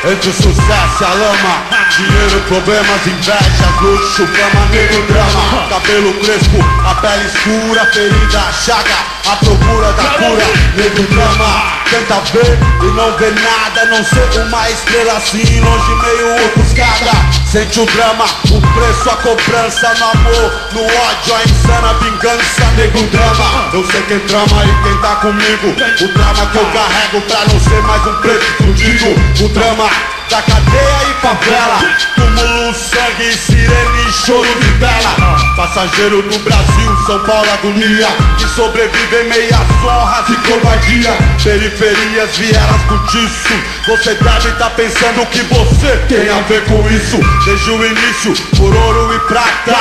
Entre o sucesso e a lama, dinheiro, problemas, invejas, luxo, fama, nego, drama. Cabelo crespo, a pele escura, ferida, chaga, a procura da cura, nego, drama. Tenta ver e não vê nada, não ser uma estrela assim, longe, meio ofuscada. Sente o drama, o preço, a cobrança, no amor, no ódio, a insana vingança, nego, drama. Eu sei quem trama e quem tá comigo, o drama que eu carrego pra não ser mais um preto fudido. O drama da cadeia e favela, túmulo, sangue, sirene e choro de vela. Passageiro do Brasil, São Paulo, agonia, que sobrevive em meias honras e covardia. Periferias, vielas, cortiço, você deve tá pensando que você tem a ver com isso. Desde o início, por ouro e prata,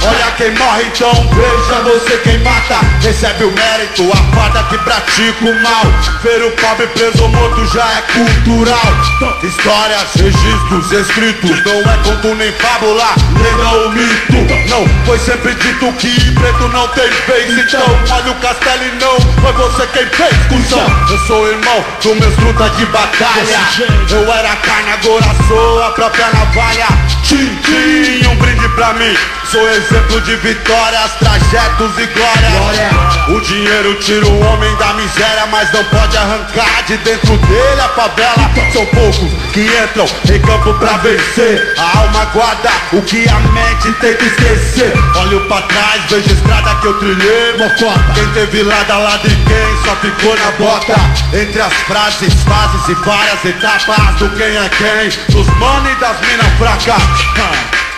olha quem morre, então veja você quem mata. Recebe o mérito, a farda que pratica o mal. Ver o pobre preso ou morto já é cultural. Histórias, registros, escritos, não é conto nem fábula, lenda ou mito. Não, foi sempre dito que preto não tem vez. Então, olha o castelo e não foi você quem fez, cuzão. Eu sou irmão do meus lutas de batalha. Eu era carne, agora sou a própria navalha. Tchim, um brinde pra mim. Sou exemplo de vitórias, trajetos e glória. O dinheiro tira o homem da miséria, mas não pode arrancar de dentro dele a favela. São poucos que entram em campo pra vencer. A alma guarda o que a mente tenta esquecer. Olho pra trás, vejo a estrada que eu trilhei. Quem teve lado a lado e quem só ficou na bota. Entre as frases, fases e várias etapas do quem é quem, dos mano e das mina fracas.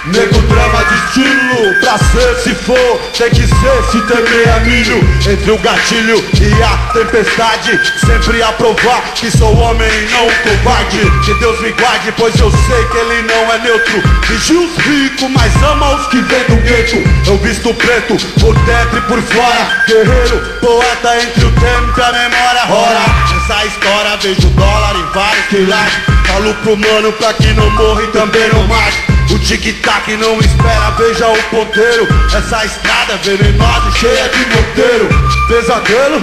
Nego, drama de estilo, pra ser se for, tem que ser se temer a milho. Entre o gatilho e a tempestade, sempre a provar que sou homem e não covarde. Que Deus me guarde, pois eu sei que ele não é neutro. Vigia os ricos, mas ama os que vêm do gueto. Eu visto preto, por dentro e por fora. Guerreiro, poeta entre o tempo e a memória. Ora, nessa história vejo dólar em vários quilates. Falo pro mano pra que não morra e também não mate. O tic-tac não espera, veja o ponteiro. Essa estrada venenosa e cheia de morteiro. Pesadelo,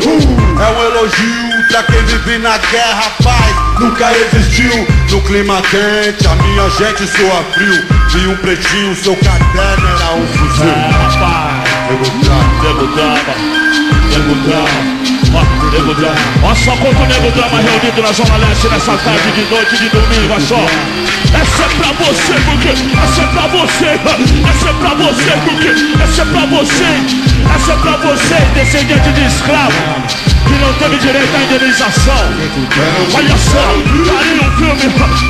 é um elogio pra quem vive na guerra, paz nunca existiu. No clima quente, a minha gente soa frio. Vi um pretinho, seu caderno era um fuzil. Nego drama. Olha só quanto nego drama reunido na Zona Leste nessa tarde de noite de domingo, olha só. Essa é pra você, porque essa é pra você. Essa é pra você, porque essa é pra você. Essa é pra você, descendente de escravo que não teve direito à indenização. Olha só, daria um filme,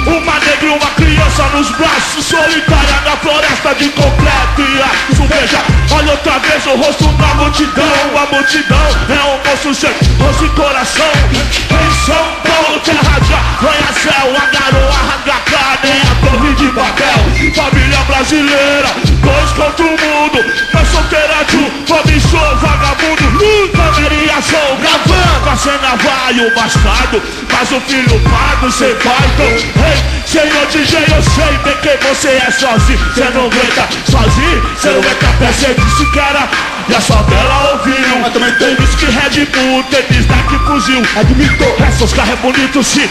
uma negra e uma criança nos braços, solitária na floresta de completo e aço. Veja, olha outra vez o rosto da multidão. A multidão é um monstro sem rosto e coração. Em São Paulo, terra de arranha-céu, a garoa arranca a carne, a torre de papel. Família brasileira, dois contra o mundo. Mas solteira de um, cobiçou vagabundo. Luta, variação, gravando, a cena vai o bastardo. Mas o filho pardo, cê vai, então, hey, senhor DJ, eu sei bem que você é sozinho. Cê não aguenta sozinho, cê não aguenta pé, cê disse que era. E a sua bela ouviu, mas também tem whisky Red Bull, tênis Nike fuzil. Admito, esses carros é bonito sim.